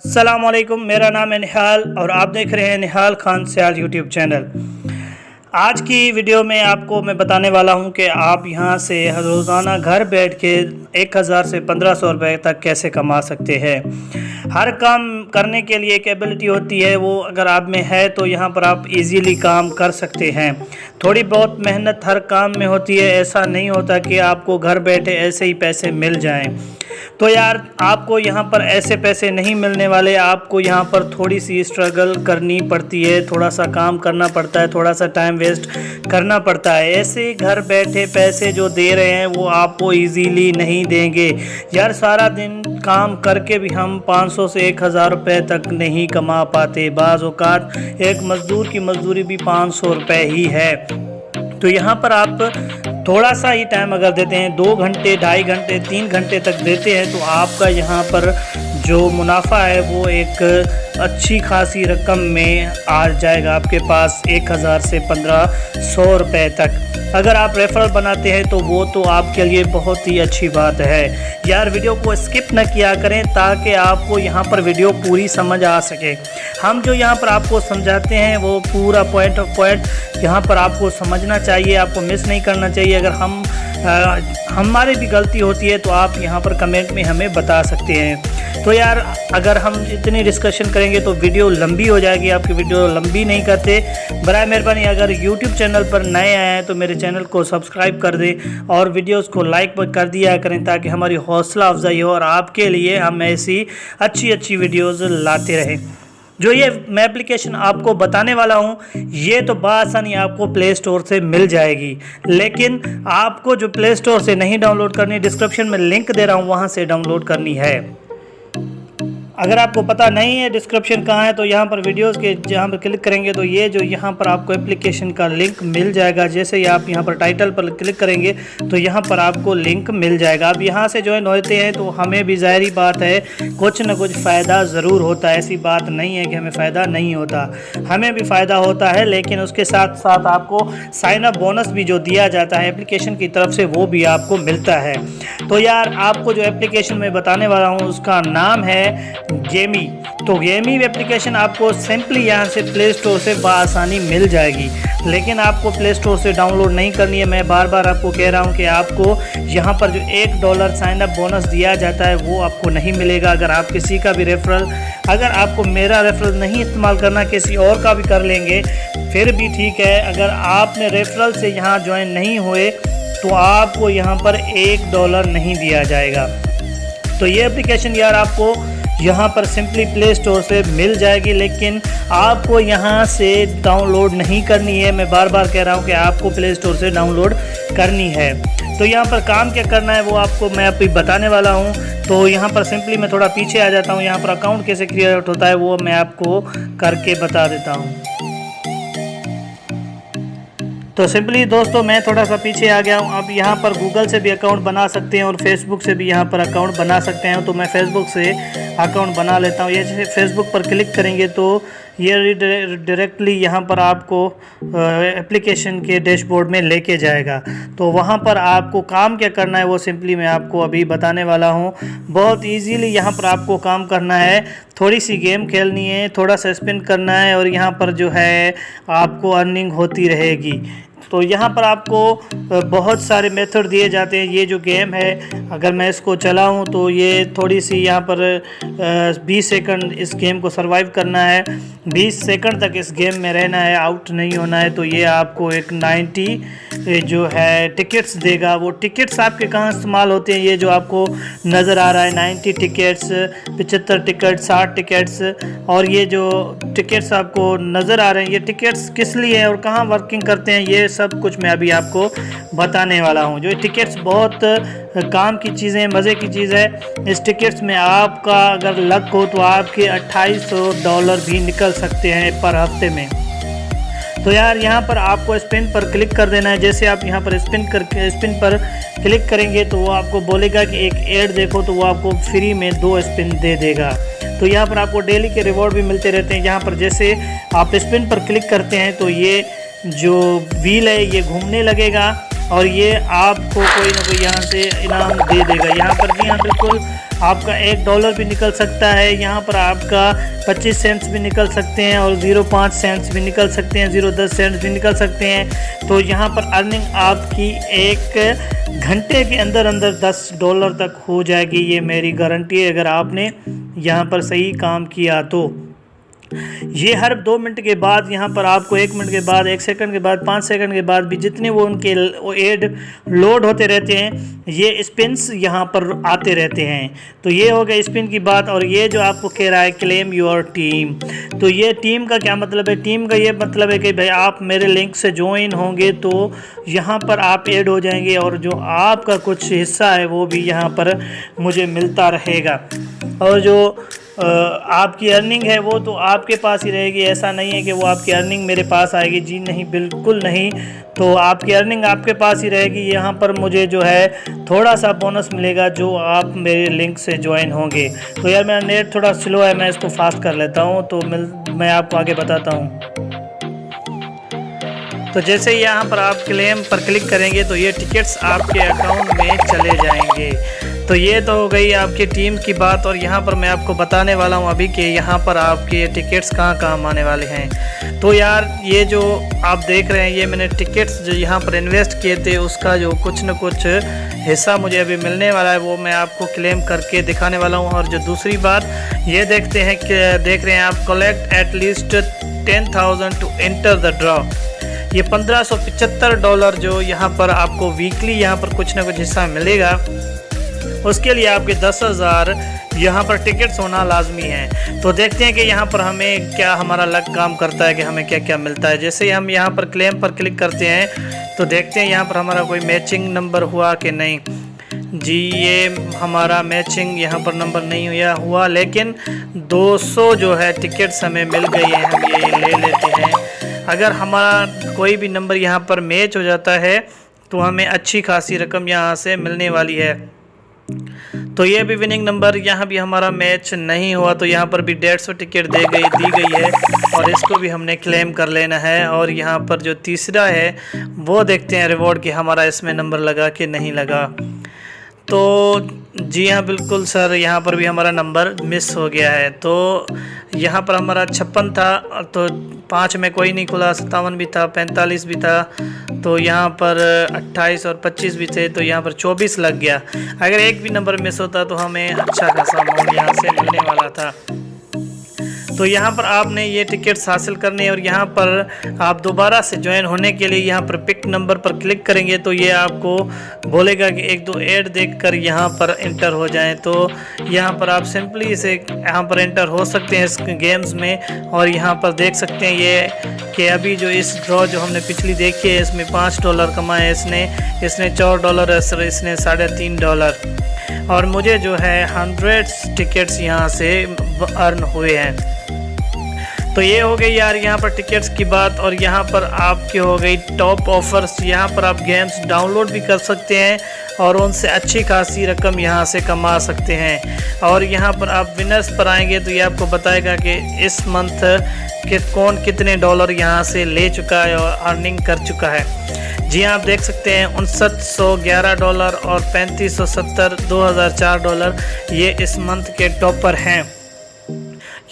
अस्सलामुअलैकुम, मेरा नाम है निहाल और आप देख रहे हैं निहाल खान सयाल यूट्यूब चैनल। आज की वीडियो में आपको मैं बताने वाला हूं कि आप यहां से रोज़ाना घर बैठ के 1000 से 1500 रुपये तक कैसे कमा सकते हैं। हर काम करने के लिए एक एबिलिटी होती है, वो अगर आप में है तो यहां पर आप इजीली काम कर सकते हैं। थोड़ी बहुत मेहनत हर काम में होती है, ऐसा नहीं होता कि आपको घर बैठे ऐसे ही पैसे मिल जाएं। तो यार आपको यहाँ पर ऐसे पैसे नहीं मिलने वाले, आपको यहाँ पर थोड़ी सी स्ट्रगल करनी पड़ती है, थोड़ा सा काम करना पड़ता है, थोड़ा सा टाइम वेस्ट करना पड़ता है। ऐसे घर बैठे पैसे जो दे रहे हैं वो आपको इजीली नहीं देंगे यार। सारा दिन काम करके भी हम 500 से 1000 रुपये तक नहीं कमा पाते। बाज़ औक़ात एक मज़दूर की मजदूरी भी 500 रुपये ही है। तो यहाँ पर आप थोड़ा सा ही टाइम अगर देते हैं, 2 घंटे, 2.5 घंटे, 3 घंटे तक देते हैं, तो आपका यहाँ पर जो मुनाफा है वो एक अच्छी खासी रकम में आ जाएगा आपके पास, 1000 से 1500 रुपये तक। अगर आप रेफरल बनाते हैं तो वो तो आपके लिए बहुत ही अच्छी बात है यार। वीडियो को स्किप न किया करें ताकि आपको यहाँ पर वीडियो पूरी समझ आ सके। हम जो यहाँ पर आपको समझाते हैं वो पूरा पॉइंट ऑफ पॉइंट यहाँ पर आपको समझना चाहिए, आपको मिस नहीं करना चाहिए। अगर हमारी भी गलती होती है तो आप यहाँ पर कमेंट में हमें बता सकते हैं। तो यार अगर हम इतनी डिस्कशन करेंगे तो वीडियो लंबी हो जाएगी, आपकी वीडियो लंबी नहीं करते। बराए मेहरबानी अगर यूट्यूब चैनल पर नए आए हैं तो मेरे चैनल को सब्सक्राइब कर दें और वीडियोस को लाइक कर दिया करें ताकि हमारी हौसला अफजाई हो और आपके लिए हम ऐसी अच्छी वीडियोज़ लाते रहें। जो ये मैं एप्लीकेशन आपको बताने वाला हूँ ये तो बआसानी आपको प्ले स्टोर से मिल जाएगी, लेकिन आपको जो प्ले स्टोर से नहीं डाउनलोड करनी, डिस्क्रिप्शन में लिंक दे रहा हूँ वहाँ से डाउनलोड करनी है। अगर आपको पता नहीं है डिस्क्रिप्शन कहाँ है तो यहाँ पर वीडियोस के जहाँ पर क्लिक करेंगे तो ये जो यहाँ पर आपको एप्लीकेशन का लिंक मिल जाएगा। जैसे ही आप यहाँ पर टाइटल पर क्लिक करेंगे तो यहाँ पर आपको लिंक मिल जाएगा। अब यहाँ से ज्वाइन होते हैं तो हमें भी ज़ाहिरी बात है कुछ न कुछ फ़ायदा ज़रूर होता है। ऐसी बात नहीं है कि हमें फ़ायदा नहीं होता, हमें भी फ़ायदा होता है, लेकिन उसके साथ साथ आपको साइन अप बोनस भी जो दिया जाता है एप्लीकेशन की तरफ से वो भी आपको मिलता है। तो यार आपको जो एप्लीकेशन मैं बताने वाला हूँ उसका नाम है गेमी। तो गेमी एप्लीकेशन आपको सिंपली यहाँ से प्ले स्टोर से बआसानी मिल जाएगी, लेकिन आपको प्ले स्टोर से डाउनलोड नहीं करनी है। मैं बार बार आपको कह रहा हूँ कि आपको यहाँ पर जो $1 साइन अप बोनस दिया जाता है वो आपको नहीं मिलेगा। अगर आप किसी का भी रेफरल, अगर आपको मेरा रेफरल नहीं इस्तेमाल करना, किसी और का भी कर लेंगे फिर भी ठीक है। अगर आपने रेफरल से यहाँ ज्वाइन नहीं हुए तो आपको यहाँ पर $1 नहीं दिया जाएगा। तो ये एप्लीकेशन यार आपको यहाँ पर सिंपली प्ले स्टोर से मिल जाएगी, लेकिन आपको यहाँ से डाउनलोड नहीं करनी है। मैं बार बार कह रहा हूँ कि आपको प्ले स्टोर से डाउनलोड करनी है। तो यहाँ पर काम क्या करना है वो आपको मैं अभी बताने वाला हूँ। तो यहाँ पर सिंपली मैं थोड़ा पीछे आ जाता हूँ, यहाँ पर अकाउंट कैसे क्रिएट होता है वो मैं आपको करके बता देता हूँ। तो सिंपली दोस्तों मैं थोड़ा सा पीछे आ गया हूँ। अब यहाँ पर गूगल से भी अकाउंट बना सकते हैं और फेसबुक से भी यहाँ पर अकाउंट बना सकते हैं। तो मैं फेसबुक से अकाउंट बना लेता हूँ। ये जैसे फेसबुक पर क्लिक करेंगे तो ये डायरेक्टली यहाँ पर आपको एप्लीकेशन के डैशबोर्ड में लेके जाएगा। तो वहाँ पर आपको काम क्या करना है वो सिंपली मैं आपको अभी बताने वाला हूँ। बहुत इजीली यहाँ पर आपको काम करना है, थोड़ी सी गेम खेलनी है, थोड़ा सा स्पिन करना है और यहाँ पर जो है आपको अर्निंग होती रहेगी। तो यहाँ पर आपको बहुत सारे मेथड दिए जाते हैं। ये जो गेम है अगर मैं इसको चलाऊँ तो ये थोड़ी सी यहाँ पर 20 सेकंड इस गेम को सरवाइव करना है, 20 सेकंड तक इस गेम में रहना है, आउट नहीं होना है। तो ये आपको एक 90 जो है टिकट्स देगा। वो टिकट्स आपके कहाँ इस्तेमाल होते हैं, ये जो आपको नज़र आ रहा है 90 टिकट्स, 75 टिकट, 60 टिकट्स, और ये जो टिकट्स आपको नज़र आ रहे हैं ये टिकट्स किस लिए हैं और कहाँ वर्किंग करते हैं ये सब कुछ मैं अभी आपको बताने वाला हूँ। जो टिकट्स बहुत काम की चीज़ें, मज़े की चीज़ है। इस टिकट्स में आपका अगर लक हो तो आपके $2800 भी निकल सकते हैं पर हफ्ते में। तो यार यहाँ पर आपको स्पिन पर क्लिक कर देना है। जैसे आप यहाँ पर स्पिन पर क्लिक करेंगे तो वो आपको बोलेगा कि एक ऐड देखो, तो वो आपको फ्री में 2 स्पिन दे देगा। तो यहाँ पर आपको डेली के रिवॉर्ड भी मिलते रहते हैं। यहाँ पर जैसे आप स्पिन पर क्लिक करते हैं तो ये जो व्हील है ये घूमने लगेगा और ये आपको कोई ना कोई यहाँ से इनाम दे देगा। यहाँ पर जी हाँ बिल्कुल आपका $1 भी निकल सकता है, यहाँ पर आपका 25 सेंट्स भी निकल सकते हैं और 0.5 सेंट्स भी निकल सकते हैं, 0.10 सेंट्स भी निकल सकते हैं। तो यहाँ पर अर्निंग आपकी 1 घंटे के अंदर अंदर $10 तक हो जाएगी, ये मेरी गारंटी है अगर आपने यहाँ पर सही काम किया तो। ये हर 2 मिनट के बाद, यहाँ पर आपको 1 मिनट के बाद, 1 सेकंड के बाद, 5 सेकंड के बाद भी जितने वो उनके एड लोड होते रहते हैं, ये स्पिन्स यहाँ पर आते रहते हैं। तो ये हो गया स्पिन की बात। और ये जो आपको कह रहा है क्लेम योर टीम, तो ये टीम का क्या मतलब है? टीम का ये मतलब है कि भाई आप मेरे लिंक से ज्वाइन होंगे तो यहाँ पर आप ऐड हो जाएंगे और जो आपका कुछ हिस्सा है वो भी यहाँ पर मुझे मिलता रहेगा। और जो आपकी अर्निंग है वो तो आपके पास ही रहेगी, ऐसा नहीं है कि वो आपकी अर्निंग मेरे पास आएगी, जी नहीं, बिल्कुल नहीं। तो आपकी अर्निंग आपके पास ही रहेगी। यहाँ पर मुझे जो है थोड़ा सा बोनस मिलेगा जो आप मेरे लिंक से ज्वाइन होंगे। तो यार मेरा नेट थोड़ा स्लो है, मैं इसको फास्ट कर लेता हूँ तो मैं आपको आगे बताता हूँ। तो जैसे यहाँ पर आप क्लेम पर क्लिक करेंगे तो ये टिकट्स आपके अकाउंट में चले जाएंगे। तो ये तो हो गई आपकी टीम की बात। और यहाँ पर मैं आपको बताने वाला हूँ अभी कि यहाँ पर आपके टिकट्स कहाँ कहाँ आने वाले हैं। तो यार ये जो आप देख रहे हैं, ये मैंने टिकट्स जो यहाँ पर इन्वेस्ट किए थे उसका जो कुछ न कुछ हिस्सा मुझे अभी मिलने वाला है वो मैं आपको क्लेम करके दिखाने वाला हूँ। और जो दूसरी बात ये देखते हैं कि देख रहे हैं आप, collect at least 10,000 to enter the draw. ये $1575 जो यहाँ पर आपको वीकली यहाँ पर कुछ ना कुछ हिस्सा मिलेगा, उसके लिए आपके 10,000 यहाँ पर टिकट्स होना लाजमी है। तो देखते हैं कि यहाँ पर हमें क्या हमारा लक काम करता है कि हमें क्या क्या मिलता है। जैसे हम यहाँ पर क्लेम पर क्लिक करते हैं तो देखते हैं यहाँ पर हमारा कोई मैचिंग नंबर हुआ कि नहीं। जी ये हमारा मैचिंग यहाँ पर नंबर नहीं हुआ, लेकिन 200 जो है टिकट्स हमें मिल गई है, हम ये ले लेते हैं। अगर हमारा कोई भी नंबर यहाँ पर मैच हो जाता है तो हमें अच्छी खासी रकम यहाँ से मिलने वाली है। तो ये भी विनिंग नंबर यहाँ भी हमारा मैच नहीं हुआ, तो यहाँ पर भी 150 टिकट दी गई है और इसको भी हमने क्लेम कर लेना है। और यहाँ पर जो तीसरा है वो देखते हैं रिवॉर्ड कि हमारा इसमें नंबर लगा कि नहीं लगा। तो जी हाँ बिल्कुल सर, यहाँ पर भी हमारा नंबर मिस हो गया है। तो यहाँ पर हमारा 56 था, तो 5 में कोई नहीं खुला, 57 भी था, 45 भी था, तो यहाँ पर 28 और 25 भी थे, तो यहाँ पर 24 लग गया। अगर एक भी नंबर मिस होता तो हमें अच्छा खासा अमाउंट यहाँ से मिलने वाला था। तो यहाँ पर आपने ये टिकट्स हासिल करने और यहाँ पर आप दोबारा से ज्वाइन होने के लिए यहाँ पर पिक नंबर पर क्लिक करेंगे तो ये आपको बोलेगा कि 1-2 ऐड देखकर यहाँ पर एंटर हो जाएं। तो यहाँ पर आप सिंपली इसे यहाँ पर एंटर हो सकते हैं इस गेम्स में। और यहाँ पर देख सकते हैं ये कि अभी जो इस ड्रॉ जो हमने पिछली देखी है इसमें $5 कमाए इसने $4, इसने $3.5 और मुझे जो है 100 टिकट्स यहाँ से अर्न हुए हैं। तो ये हो गई यार यहाँ पर टिकट्स की बात। और यहाँ पर आपकी हो गई टॉप ऑफर्स। यहाँ पर आप गेम्स डाउनलोड भी कर सकते हैं और उनसे अच्छी खासी रकम यहाँ से कमा सकते हैं। और यहाँ पर आप विनर्स पर आएंगे तो ये आपको बताएगा कि इस मंथ के कौन कितने डॉलर यहाँ से ले चुका है और अर्निंग कर चुका है। जी हाँ, आप देख सकते हैं $6911 और $3570 $2004 ये इस मंथ के टॉपर हैं।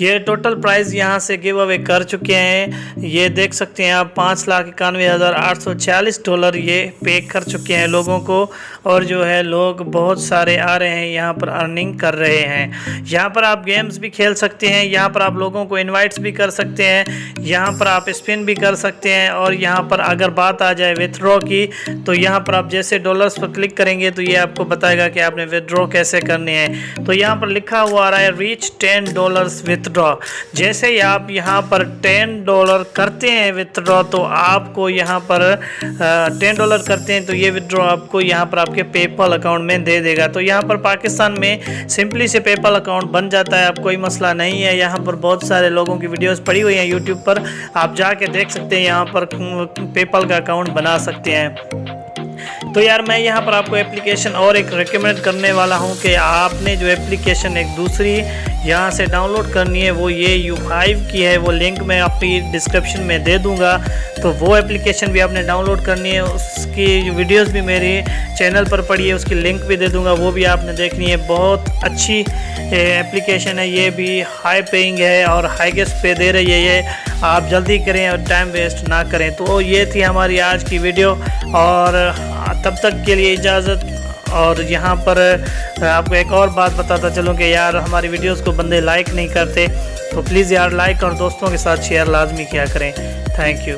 ये टोटल प्राइस यहाँ से गिव अवे कर चुके हैं। ये देख सकते हैं आप $5,91,846 ये पे कर चुके हैं लोगों को। और जो है लोग बहुत सारे आ रहे हैं यहाँ पर अर्निंग कर रहे हैं। यहाँ पर आप गेम्स भी खेल सकते हैं, यहाँ पर आप लोगों को इनवाइट्स भी कर सकते हैं, यहाँ पर आप स्पिन भी कर सकते हैं। और यहाँ पर अगर बात आ जाए विथड्रॉ की तो यहाँ पर आप जैसे डॉलर्स पर क्लिक करेंगे तो ये आपको बताएगा कि आपने विथड्रॉ कैसे करने हैं। तो यहाँ पर लिखा हुआ आ रहा है रीच $10 विथड्रॉ। जैसे ही आप यहाँ पर $10 करते हैं विथड्रॉ तो आपको यहाँ पर $10 करते हैं तो ये विथड्रॉ आपको यहाँ पर आपके पेपल अकाउंट में दे देगा। तो यहाँ पर पाकिस्तान में सिंपली से पेपल अकाउंट बन जाता है, अब कोई मसला नहीं है। यहाँ पर बहुत सारे लोगों की वीडियोस पड़ी हुई हैं यूट्यूब पर, आप जाके देख सकते हैं, यहाँ पर पेपल का अकाउंट बना सकते हैं। तो यार मैं यहाँ पर आपको एप्लीकेशन और एक रिकमेंड करने वाला हूँ कि आपने जो एप्लीकेशन एक दूसरी यहाँ से डाउनलोड करनी है वो ये U5 की है। वो लिंक मैं आपकी डिस्क्रिप्शन में दे दूँगा, तो वो एप्लीकेशन भी आपने डाउनलोड करनी है। उसकी वीडियोस भी मेरे चैनल पर पड़ी है, उसकी लिंक भी दे दूँगा, वो भी आपने देखनी है। बहुत अच्छी एप्लीकेशन है, ये भी हाई पेइंग है और हाईएस्ट पे दे रही है ये। आप जल्दी करें और टाइम वेस्ट ना करें। तो ये थी हमारी आज की वीडियो, और तब तक के लिए इजाज़त। और यहाँ पर आपको एक और बात बताता चलूँ कि यार हमारी वीडियोस को बंदे लाइक नहीं करते, तो प्लीज़ यार लाइक और दोस्तों के साथ शेयर लाजमी किया करें। Thank you.